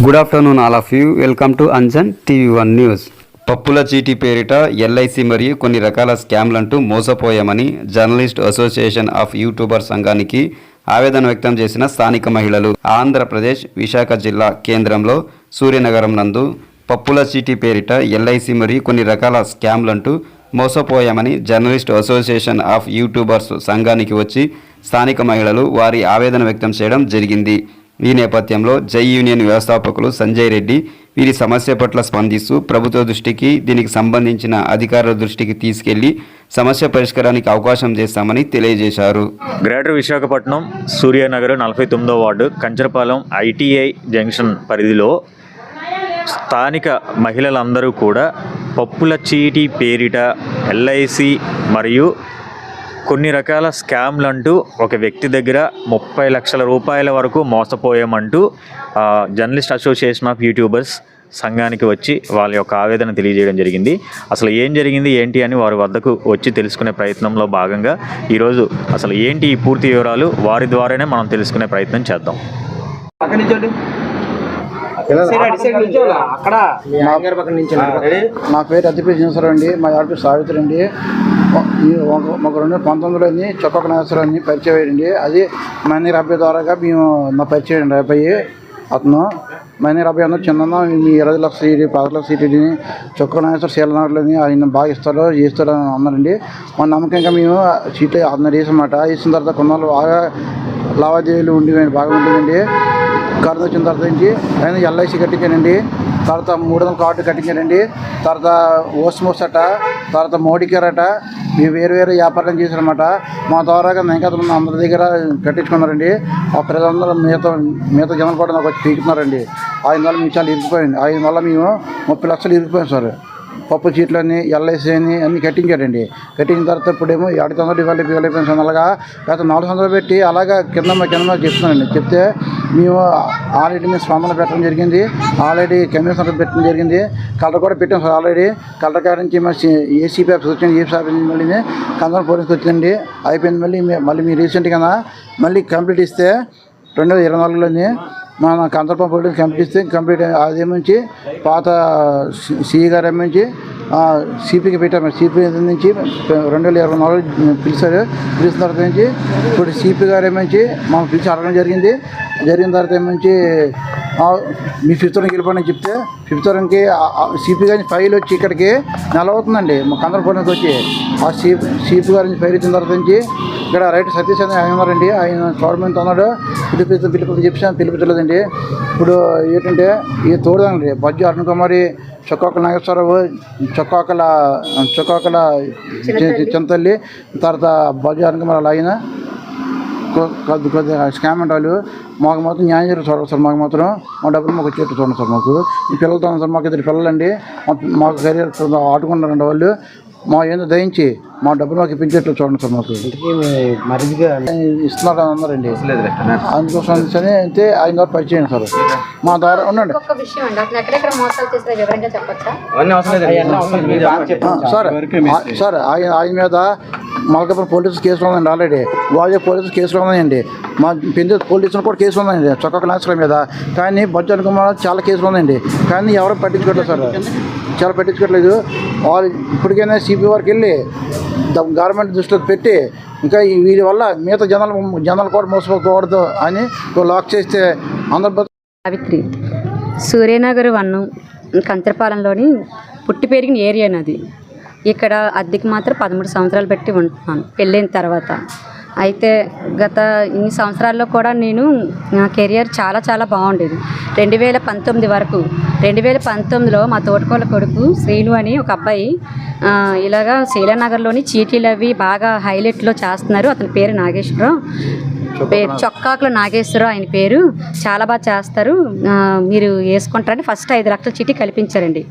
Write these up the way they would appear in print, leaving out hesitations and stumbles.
Good afternoon all of you. Welcome to Anjan TV one news. పప్పుల చీటీ పేరిట ఎల్ఐసి మరియు కొన్ని రకాల స్కామ్లంటూ మోసపోయామని జర్నలిస్ట్ అసోసియేషన్ ఆఫ్ యూట్యూబర్ సంఘానికి ఆవేదన వ్యక్తం చేసిన స్థానిక మహిళలు. ఆంధ్రప్రదేశ్ విశాఖ జిల్లా కేంద్రంలో సూర్యనగరం నందు పప్పుల చీటీ పేరిట ఎల్ఐసి మరియు కొన్ని రకాల స్కామ్లంటూ మోసపోయామని జర్నలిస్ట్ అసోసియేషన్ ఆఫ్ యూట్యూబర్స్ సంఘానికి వచ్చి స్థానిక మహిళలు వారి ఆవేదన వ్యక్తం చేయడం జరిగింది. ఈ నేపథ్యంలో జై యూనియన్ వ్యవస్థాపకులు సంజయ్ రెడ్డి వీరి సమస్య పట్ల స్పందిస్తూ ప్రభుత్వ దృష్టికి, దీనికి సంబంధించిన అధికారుల దృష్టికి తీసుకెళ్లి సమస్య పరిష్కారానికి అవకాశం చేస్తామని తెలియజేశారు. గ్రేటర్ విశాఖపట్నం సూర్యనగర్ 49వ వార్డు కంచరపాలెం ఐటీఐ జంక్షన్ పరిధిలో స్థానిక మహిళలందరూ కూడా పప్పుల చీటీ పేరిట ఎల్ఐసి మరియు కొన్ని రకాల స్కామ్లు అంటూ ఒక వ్యక్తి దగ్గర 30 లక్షల రూపాయల వరకు మోసపోయామంటూ జర్నలిస్ట్ అసోసియేషన్ ఆఫ్ యూట్యూబర్స్ సంఘానికి వచ్చి వాళ్ళ యొక్క ఆవేదన తెలియజేయడం జరిగింది. అసలు ఏం జరిగింది ఏంటి అని వారి వద్దకు వచ్చి తెలుసుకునే ప్రయత్నంలో భాగంగా ఈరోజు అసలు ఏంటి ఈ పూర్తి వివరాలు వారి ద్వారానే మనం తెలుసుకునే ప్రయత్నం చేద్దాం. నా పేరు అతిపి జిన్సర్ అండి. మా ఆడపి సావిత్రి అండి. ఒక 2019 చొక్కొక్క నాగేశ్వరాన్ని పరిచయం అయ్యండి. అది మైనర్ అబ్బాయి ద్వారాగా మేము నా పరిచయం అండి. అబ్బాయి అతను మైనర్ అబ్బాయి అన్న చిన్న మీ 20 లక్షల సీటీ 10 లక్షల సీటీని చొక్కొక్క నాగేశ్వర శీలనగర్లని ఆయన బాగా ఇస్తాడు చేస్తాడు అని అన్నారండి. మా నమ్మకంగా మేము సీట్ అతను వేసమాట. వేసిన తర్వాత కొన్నాళ్ళు బాగా లావాదేవీలు ఉండేవండి, బాగా ఉండేదండి. కరోనా వచ్చిన తర్వాత నుంచి ఆయన ఎల్ఐసి కట్టించానండి. తర్వాత 300 కార్డు కట్టించానండి. తర్వాత ఓస్మోస్ అట, తర్వాత మోడీ కేర్ అట, మేము వేరు వ్యాపారం చేశారన్నమాట. మా ద్వారాగా ఇంకా అందరి దగ్గర కట్టించుకున్నారండి. ఆ ప్రజలందరూ మిగతా జనాలు కూడా నాకు వచ్చి పీకుతున్నారండి. ఆయన వల్ల మేము చాలా ఇరిగిపోయింది. ఆయన వల్ల మేము 30 లక్షలు ఇరిగిపోయాం సార్. పప్పు చీట్లని ఎల్ఐసి అని అన్నీ కట్టించాడండి. కట్టించిన తర్వాత ఇప్పుడేమో 700 ఇవ్వాలి అలాగా గత 400 పెట్టి అలాగా కింద చెప్తున్నానండి. చెప్తే మేము ఆల్రెడీ మేము స్పందన పెట్టడం జరిగింది. ఆల్రెడీ కమిషనర్ పెట్టడం జరిగింది. కలెక్టర్ కూడా పెట్టాం సార్. ఆల్రెడీ కలెక్టర్ గారి నుంచి మా ఏసీపీ ఆఫీస్ వచ్చింది. ఏసీ ఆఫీస్ నుంచి మళ్ళీ కందరం పోలీసుకి వచ్చిందండి. అయిపోయింది. మళ్ళీ మీరు రీసెంట్గా మళ్ళీ కంప్లీట్ ఇస్తే 2024లోని మన కందరపం పోలీసు కంప్లీట్ ఇస్తే కంప్లీట్ అదేమించి పాత సిఈ గారు ఏమించి సిపికి పెట్టాము. సిపి నుంచి 2024 పిలిచారు. పిలిచిన తర్వాత నుంచి ఇప్పుడు సిపి గారు ఏమించి మనం పిలిచి అడగడం జరిగింది. జరిగిన తర్వాత ఏమించి మీ 5th తరంకి వెళ్ళిపోయినా చెప్తే 5th తరంకి సిపి గారి ఫైల్ వచ్చి ఇక్కడికి నెల అవుతుందండి. మా కందరపోవడానికి వచ్చి ఆ సిపి గారి ఫైల్ ఇచ్చిన తర్వాత నుంచి ఇక్కడ రైట్ సతీష్ అని ఆయన ఉన్నారండి. ఆయన గవర్నమెంట్ అన్నాడు పిలిపించలేదండి. ఇప్పుడు ఏంటంటే ఈ తోడుదండి బజ్జు అరుణ్ కుమారి, చొక్కొక్క నాగేశ్వరరావు, చొక్కొక్కల చింతల్లి, తర్వాత బజ్జు అరుణ్ కుమార్ ఆయన కొద్దిగా స్కామ్ అంటారు. మాకు మాత్రం న్యాయం జరిగి చూడాలి సార్. మాకు మాత్రం మా డబ్బులు మాకు వచ్చేట్టు చూడండి సార్. మాకు ఈ పిల్లలతో సార్. మాకు 2 పిల్లలండి. మాకు కెరీర్ ఆడుకున్నారండి వాళ్ళు. మా ఏందో దయించి మా డబ్బులు మాకు ఇప్పించేట్లు చూడండి సార్. మాకు ఇస్తున్నారు అన్నారండి. అందుకోసం అయితే ఆయన ద్వారా పరిచయం సార్. మా ద్వారా ఉండండి సార్. ఆయన మీద మల్కాపురం పోలీసు కేసులు ఉందండి. ఆల్రెడీ వాజే పోలీసు కేసులు ఉన్నాయండి. మా పెద్ద పోలీసులు కూడా కేసులు ఉన్నాయండి చొక్కొక్క నాగేశ్వరం మీద. కానీ బజ్జు అనుకుమార్ చాలా కేసులు ఉన్నాయండి. కానీ ఎవరు పట్టించుకోవట్లేదు సార్. చాలా పట్టించుకోవట్లేదు. వాళ్ళు ఇప్పటికైనా సిపి వారికి వెళ్ళి గవర్నమెంట్ దృష్టిలో పెట్టి ఇంకా వీరి వల్ల మిగతా జనాలు కూడా మోసపోకూడదు అని లాక్ చేస్తే అందరూ. సావిత్రి, సూర్యనగర్ 1 కంచరపాలెంలోని పుట్టి పెరిగిన ఏరియా అది. ఇక్కడ అద్దెకి మాత్రం 13 సంవత్సరాలు పెట్టి ఉంటున్నాను పెళ్ళైన తర్వాత. అయితే గత ఇన్ని సంవత్సరాల్లో కూడా నా కెరియర్ చాలా బాగుండేది. 2019 వరకు. 2019లో మా తోటకోళ్ళ కొడుకు శ్రీను అని ఒక అబ్బాయి ఇలాగా శీలానగర్లోని చీటీలు అవి బాగా హైలైట్లో చేస్తున్నారు. అతని పేరు నాగేశ్వరరావు, చొక్కాకుల నాగేశ్వరరావు ఆయన పేరు. చాలా బాగా చేస్తారు, మీరు వేసుకుంటారని ఫస్ట్ 5 లక్షల చీటీ కల్పించారండి.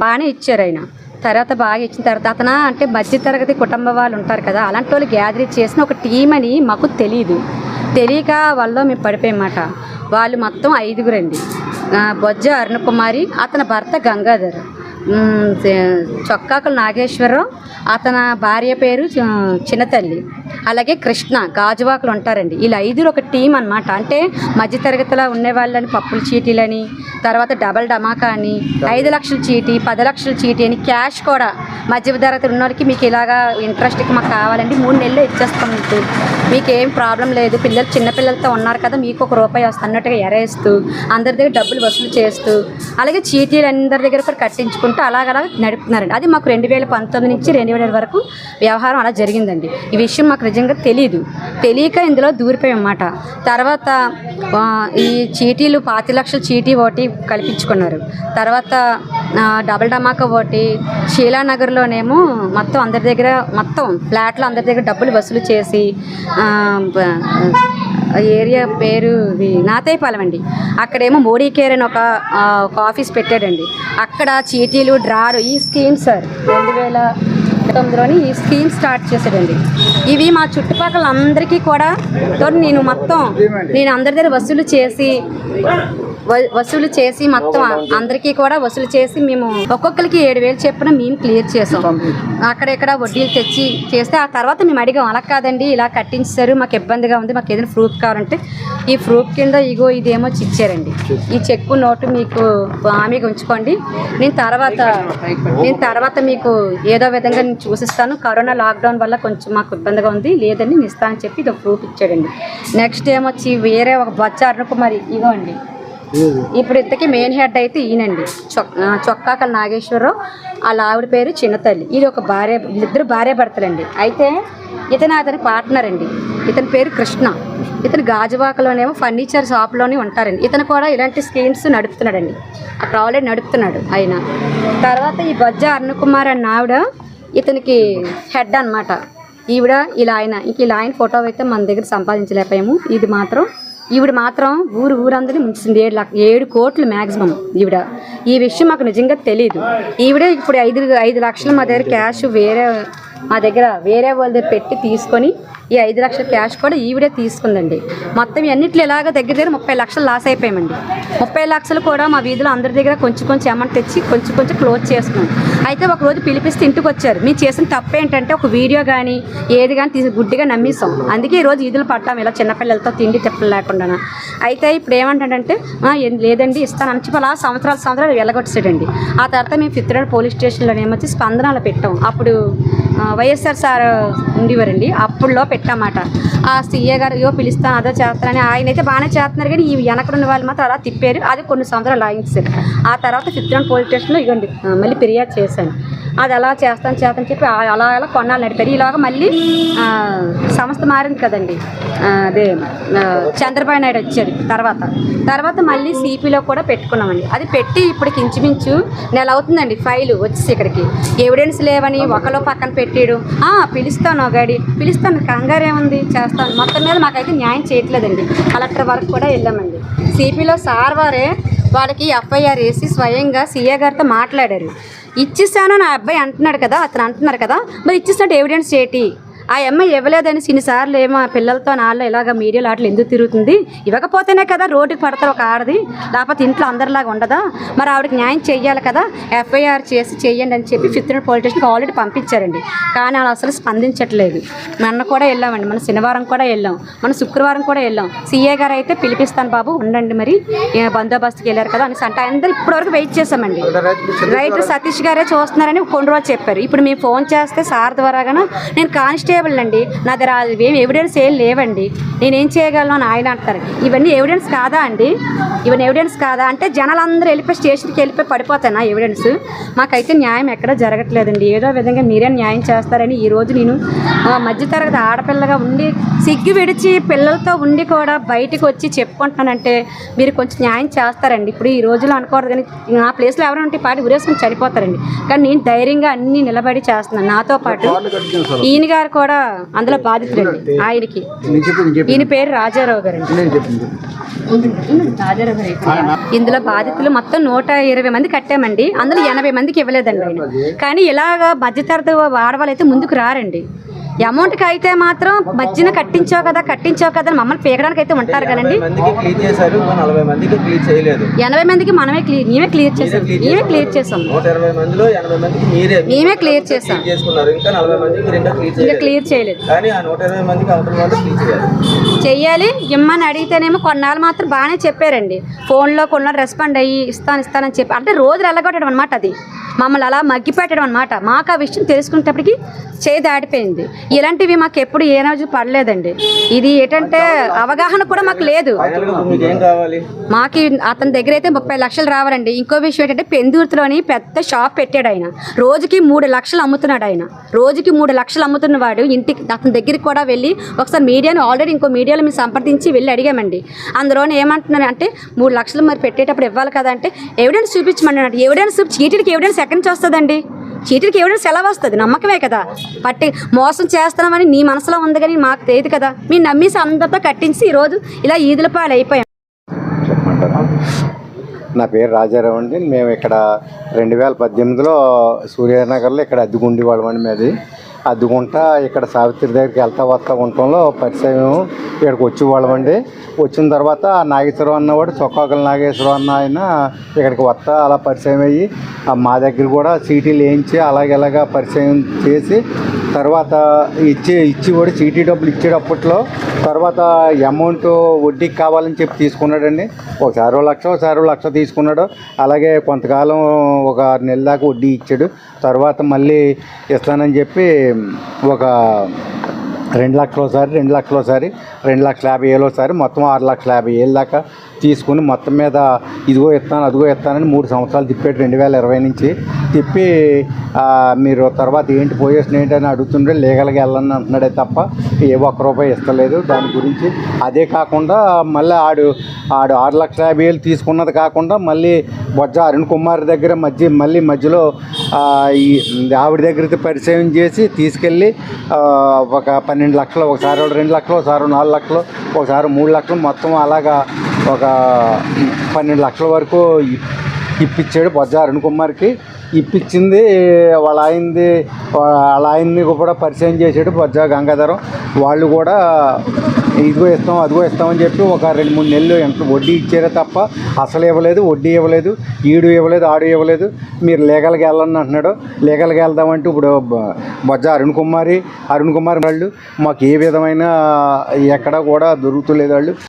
బాగానే ఇచ్చారు ఆయన. తర్వాత బాగా ఇచ్చిన తర్వాత అతను అంటే మధ్యతరగతి కుటుంబ వాళ్ళు ఉంటారు కదా, అలాంటి వాళ్ళు గ్యాదరింగ్ చేసిన ఒక టీం అని మాకు తెలియక వాళ్ళలో మేము పడిపోయామాట. వాళ్ళు మొత్తం 5గురండి. బొజ్జ అరుణ్ కుమారి, అతని భర్త గంగాధర్, చొక్కాకుల నాగేశ్వరరావు, అతని భార్య పేరు చిన్నతల్లి, అలాగే కృష్ణ గాజువాకులు ఉంటారండి. వీళ్ళు 5 ఒక టీం అనమాట. అంటే మధ్యతరగతిలో ఉండేవాళ్ళని పప్పుల చీటీలని, తర్వాత డబల్ డమాకా అని, 5 లక్షల చీటీ, 10 లక్షల చీటీ అని, క్యాష్ కూడా మధ్య తరగతి ఉన్న వాళ్ళకి మీకు ఇలాగా ఇంట్రెస్ట్కి మాకు కావాలండి 3 నెలలు ఇచ్చేస్తాం, మీకు ఏం ప్రాబ్లం లేదు, పిల్లలు చిన్నపిల్లలతో ఉన్నారు కదా మీకు ₹1 వస్తుంది అన్నట్టుగా ఎరేస్తూ అందరి దగ్గర డబ్బులు వసూలు చేస్తూ, అలాగే చీటీలు అందరి దగ్గర కూడా కట్టించుకుంటూ అలాగలా నడుపుతున్నారండి. అది మాకు 2019 నుంచి 2020 వరకు వ్యవహారం అలా జరిగిందండి. ఈ విషయం మాకు నిజంగా తెలియక ఇందులో దూరిపోయాం అన్నమాట. తర్వాత ఈ చీటీలు 25 లక్షల చీటీ ఒకటి కల్పించుకున్నారు. తర్వాత డబల్ డమాకా ఒకటి శీలానగర్లోనేమో మొత్తం అందరి దగ్గర మొత్తం ఫ్లాట్లో అందరి దగ్గర డబ్బులు వసూలు చేసి, ఏరియా పేరు నాతయ్యపాలెం అండి, అక్కడేమో మోడీ కేర్ అని ఒక ఆఫీస్ పెట్టాడండి. అక్కడ చీటీలు డ్రారు ఈ స్కీమ్ సార్ 2019లోని ఈ స్కీమ్ స్టార్ట్ చేశాడండి. ఇవి మా చుట్టుపక్కల అందరికీ కూడా నేను అందరి దగ్గర వసూలు చేసి మొత్తం అందరికీ కూడా వసూలు చేసి మేము ఒక్కొక్కరికి 7,000 చెప్పిన మేము క్లియర్ చేసాం. అక్కడెక్కడ వడ్డీలు తెచ్చి చేస్తే ఆ తర్వాత మేము అడిగాం, అలా కాదండి ఇలా కట్టించారు, మాకు ఇబ్బందిగా ఉంది, మాకు ఏదైనా ప్రూఫ్ కావాలంటే ఈ ప్రూఫ్ కింద ఇదేమో ఇచ్చారండి, ఈ చెక్కు నోటు మీకు హామీగా ఉంచుకోండి, నేను తర్వాత మీకు ఏదో విధంగా నేను చూసిస్తాను, కరోనా లాక్డౌన్ వల్ల కొంచెం మాకు ఇబ్బందిగా ఉంది, లేదని నేను ఇస్తానని చెప్పి ఇది ప్రూఫ్ ఇచ్చాడండి. నెక్స్ట్ ఏమొచ్చి వేరే ఒక బొచ్చారుకు మరి ఇగో అండి, ఇప్పుడు ఇంతకీ మెయిన్ హెడ్ అయితే ఈయనండి, చొక్కాకల నాగేశ్వరరావు, వాళ్ళ ఆవిడ పేరు చిన్నతల్లి. ఇది ఒక వీళ్ళిద్దరు భార్య భర్తలండి. అయితే అతని పార్ట్నర్ అండి, ఇతని పేరు కృష్ణ. ఇతను గాజువాకలోనేమో ఫర్నిచర్ షాప్లోనే ఉంటారండి. ఇతను కూడా ఇలాంటి స్కీమ్స్ నడుపుతున్నాడండి, అక్కడ ఆల్రెడీ నడుపుతున్నాడు ఆయన. తర్వాత ఈ బొజ్జ అరుణకుమార్ అన్న ఆవిడ ఇతనికి హెడ్ అనమాట. ఈవిడ ఇలా ఆయన ఫోటో అయితే మన దగ్గర సంపాదించలేకపోయాము. ఈవిడ మాత్రం ఊరందరినీ ముంచింది 7 కోట్లు మ్యాక్సిమం ఈవిడ. ఈ విషయం మాకు నిజంగా తెలియదు. ఈవిడ ఇప్పుడు 5 లక్షలు మా దగ్గర క్యాష్ మా దగ్గర వేరే వాళ్ళ దగ్గర పెట్టి తీసుకొని ఈ 5 లక్షల క్యాష్ కూడా ఈవిడే తీసుకుందండి. మొత్తం అన్నింటిలో ఇలాగ దగ్గర 30 లక్షలు లాస్ అయిపోయామండి. 30 లక్షలు కూడా మా వీధిలో అందరి దగ్గర కొంచెం అమౌంట్ తెచ్చి కొంచెం క్లోజ్ చేసుకున్నాం. అయితే ఒకరోజు పిలిపిస్తే ఇంటికి వచ్చారు. మీరు చేసిన తప్పు ఏంటంటే ఒక వీడియో కానీ ఏది కానీ గుడ్డిగా నమ్మేసాం, అందుకే ఈరోజు ఈదులు పట్టాం ఇలా చిన్నపిల్లలతో తిండి తిప్పలు లేకుండా. అయితే ఇప్పుడు ఏమంటాడంటే లేదండి ఇస్తానని చెప్పి అలా సంవత్సరాలు వెళ్ళగొట్టేసాడండి. ఆ తర్వాత మేము ఫిత్రాడు పోలీస్ స్టేషన్లో ఏమొచ్చి స్పందనలో పెట్టాం. అప్పుడు వైఎస్ఆర్ సార్ ఉండేవారండి, అప్పుడులో పెట్టామాట. ఆ సీఏ గారు పిలుస్తాను అదో చేస్తానని ఆయన అయితే బాగానే చేస్తున్నారు, కానీ ఈ వెనకడున్న వాళ్ళు మాత్రం అలా తిప్పారు. అది కొన్ని సంవత్సరాలు లాగించారు. ఆ తర్వాత ఫిత్రాడు పోలీస్ స్టేషన్లో ఇవ్వండి మళ్ళీ ఫిర్యాదు చేశాను. అది అలా చేస్తాను చెప్పి అలా కొన్నాళ్ళు నడిపారు. ఇలాగ మళ్ళీ సంస్థ మారింది కదండి, అదే చంద్రబాబు నాయుడు వచ్చారు. తర్వాత మళ్ళీ సిపిలో కూడా పెట్టుకున్నామండి. అది పెట్టి ఇప్పటికి ఇంచుమించు నెల అవుతుందండి. ఫైలు వచ్చేసి ఇక్కడికి ఎవిడెన్స్ లేవని ఒకలో పక్కన పెట్టాడు. పిలుస్తాను కంగారు ఏముంది చేస్తాను. మొత్తం మీద మాకైతే న్యాయం చేయట్లేదండి. కలెక్టర్ వరకు కూడా వెళ్ళామండి. సిపిలో సార్ వారే వాళ్ళకి ఎఫ్ఐఆర్ వేసి స్వయంగా సీఏ గారితో మాట్లాడారు. ఇచ్చేసాను నా అబ్బాయి అంటున్నాడు కదా, అతను అంటున్నారు కదా, మరి ఇచ్చేసినట్టు ఎవిడెన్స్ ఏంటి? ఆ అమ్మాయి ఇవ్వలేదని ఇన్నిసార్లు ఏమో పిల్లలతో నాళ్ళు ఇలాగ మీడియాలో ఆటలు ఎందుకు తిరుగుతుంది? ఇవ్వకపోతేనే కదా రోడ్డుకి పడతారు ఒక ఆడది, లేకపోతే ఇంట్లో అందరిలాగా ఉండదా? మరి ఆవిడకి న్యాయం చెయ్యాలి కదా, ఎఫ్ఐఆర్ చేయండి అని చెప్పి ఫిత్రాడు పోలీస్ స్టేషన్కి ఆల్రెడీ పంపించారండి. కానీ అలా అసలు స్పందించట్లేదు. మొన్న కూడా వెళ్ళామండి, మన శనివారం కూడా వెళ్ళాం, మన శుక్రవారం కూడా వెళ్ళాం. సీఏ గారు అయితే పిలిపిస్తాను బాబు ఉండండి మరి బందోబస్తుకి వెళ్ళారు కదా అనేసి అంటే అందరూ ఇప్పటివరకు వెయిట్ చేసామండి. రైటర్ సతీష్ గారే చూస్తున్నారని కొన్ని రోజులు చెప్పారు. ఇప్పుడు మేము ఫోన్ చేస్తే సార్ ద్వారాగా నేను కానిస్టేబుల్ అండి, నా దగ్గర ఏం ఎవిడెన్స్ ఏం లేవండి, నేనేం చేయగలను అని ఆయన అంటారు. ఇవన్నీ ఎవిడెన్స్ కాదా అండి? ఇవన్నీ ఎవిడెన్స్ కాదా అంటే జనాలందరూ వెళ్ళిపోయి స్టేషన్కి వెళ్ళిపోయి పడిపోతాను ఆ ఎవిడెన్స్. మాకైతే న్యాయం ఎక్కడా జరగట్లేదండి. ఏదో విధంగా మీరే న్యాయం చేస్తారని ఈరోజు నేను మధ్యతరగతి ఆడపిల్లగా ఉండి సిగ్గు విడిచి పిల్లలతో ఉండి కూడా బయటకు వచ్చి చెప్పుకుంటున్నానంటే మీరు కొంచెం న్యాయం చేస్తారండి. ఇప్పుడు ఈ రోజులో అనుకోరు, కానీ నా ప్లేస్లో ఎవరైనా ఉంటే పాటి ఉరేసుకుని చనిపోతారండి. కానీ నేను ధైర్యంగా అన్నీ నిలబడి చేస్తున్నాను. నాతో పాటు ఈయన గారు కూడా అందులో బాధితులండి. ఆయనకి ఈయన పేరు రాజారావు గారు అండి. ఇందులో బాధితులు మొత్తం 120 మంది కట్టామండి. అందులో 80 మందికి ఇవ్వలేదండి ఆయన. కానీ ఇలాగా మధ్యతరగతి ఆడవాళ్ళు అయితే ముందుకు రారండి. అమౌంట్కి అయితే మాత్రం మధ్యన కట్టించావు కదా అని మమ్మల్ని పీకడానికి అయితే ఉంటారు కదండి. 40 మందికి క్లియర్ చేయలేదు. 80 మందికి మేమే క్లియర్ చేసాం. మేమే క్లియర్ చేసాం. 120 మందిలో 80 మందికి మేమే క్లియర్ చేసాం. చేసుకున్నారు. ఇంకా 40 మందికి ఇంకా క్లియర్ చేయలేదు. కానీ ఆ 120 మందికి అవతల వాళ్ళు క్లియర్ చెయ్యాలి. ఇమ్మని అడిగితేనేమో కొన్నాళ్ళు మాత్రం బాగానే చెప్పారండి. ఫోన్లో కొన్నాళ్ళు రెస్పాండ్ అయ్యి ఇస్తానని చెప్పి అంటే రోజులు వెళ్ళగొట్టడం అనమాట. అది మమ్మల్ని అలా మగ్గిపెట్టడం అనమాట. మాకు ఆ విషయం తెలుసుకునేటప్పటికి చేయి దాటిపోయింది. ఇలాంటివి మాకు ఎప్పుడు ఏ రోజు పడలేదండి. ఇది ఏంటంటే అవగాహన కూడా మాకు లేదు. మాకు అతని దగ్గర అయితే 30 లక్షలు రావాలండి. ఇంకో విషయం ఏంటంటే పెందుర్తిలోని పెద్ద షాప్ పెట్టాడు ఆయన. రోజుకి 3 లక్షలు అమ్ముతున్నాడు ఆయన. రోజుకి 3 లక్షలు అమ్ముతున్నవాడు ఇంటికి అతని దగ్గరికి కూడా వెళ్ళి ఒకసారి మీడియాని ఆల్రెడీ ఇంకో మీడియాలో మేము సంప్రదించి వెళ్ళి అడిగామండి. అందులోనే ఏమంటున్నారు అంటే 3 లక్షలు మరి పెట్టేటప్పుడు ఇవ్వాలి కదా అంటే ఎవిడెన్స్ చూపించమన్నాడు. ఎవిడెన్స్ చీటీకి ఎవిడెన్స్ ఎక్కడి నుంచి వస్తుందండి? చీటీకి ఎవిడెన్స్ ఎలా వస్తుంది? నమ్మకమే కదా. పట్టి మోసం చేస్తున్నామని నీ మనసులో ఉంది కానీ మాకు తెలియదు కదా. మేము నమ్మేసి అందరితో కట్టించి ఈరోజు ఇలా ఈదుల పాలు అయిపోయాం. నా పేరు రాజారావు అండి. మేము ఇక్కడ 2018లో సూర్యనగర్లో ఇక్కడ అద్దెకుండి వాళ్ళమండి. మీది అద్దుకుంటా ఇక్కడ సావిత్రి దగ్గరికి వస్తా ఉండటంలో పరిచయం ఇక్కడికి వచ్చేవాళ్ళమండి. వచ్చిన తర్వాత నాగేశ్వరం అన్నవాడు చొక్కాకుల నాగేశ్వరం అన్న ఆయన ఇక్కడికి వస్తా అలా పరిచయం అయ్యి మా దగ్గర కూడా చీటీలు వేయించి అలాగేలాగా పరిచయం చేసి తర్వాత ఇచ్చేవాడు చీటీ డబ్బులు ఇచ్చేటప్పట్లో తర్వాత అమౌంట్ వడ్డీకి కావాలని చెప్పి తీసుకున్నాడండి. ఒకసారి 1 లక్ష ఒకసారి 1 లక్ష తీసుకున్నాడు. అలాగే కొంతకాలం ఒక 6 నెలల దాకా వడ్డీ ఇచ్చాడు. తర్వాత మళ్ళీ ఇస్తానని చెప్పి ఒక 2 లక్షలు ఒకసారి 2 లక్షలు ఒకసారి 2,50,000 ఒకసారి మొత్తం 6,50,000 దాకా తీసుకుని మొత్తం మీద ఇదిగో ఇస్తాను అదిగో ఇస్తానని 3 సంవత్సరాలు తిప్పాడు. 2020 నుంచి తిప్పి మీరు తర్వాత ఏంటి పొజిషన్ ఏంటని అడుగుతుండే లీగల్గా వెళ్ళని అంటున్నాడే తప్ప ఏ ₹1 ఇస్తలేదు. దాని గురించి అదే కాకుండా మళ్ళీ ఆడు 6,50,000 తీసుకున్నది కాకుండా మళ్ళీ బొజ్జ అరుణ్ కుమార్ దగ్గర మధ్యలో ఈ ఆవిడ దగ్గర పరిచయం చేసి తీసుకెళ్ళి ఒక 12 లక్షలు ఒకసారి 2 లక్షలు ఒకసారి 4 లక్షలు ఒకసారి 3 లక్షలు మొత్తం అలాగా ఒక 12 లక్షల వరకు ఇప్పించాడు బొజ్జ అరుణ్ కుమార్కి. ఇప్పించింది వాళ్ళ ఆయన్ని కూడా పరిచయం చేశాడు బొజ్జ గంగాధరం. వాళ్ళు కూడా ఇదిగో ఇస్తాం అదిగో ఇస్తామని చెప్పి ఒక 2-3 నెలలు ఎంత వడ్డీ ఇచ్చారే తప్ప అసలు ఇవ్వలేదు, వడ్డీ ఇవ్వలేదు, ఈడు ఇవ్వలేదు, ఆడు ఇవ్వలేదు. మీరు లీగల్గా వెళ్ళని అంటున్నాడు. లీగల్గా వెళ్దామంటే ఇప్పుడు బొజ్జ అరుణ్ కుమార్ వాళ్ళు మాకు ఏ విధమైన ఎక్కడా కూడా దొరుకుతలేదు. వాళ్ళు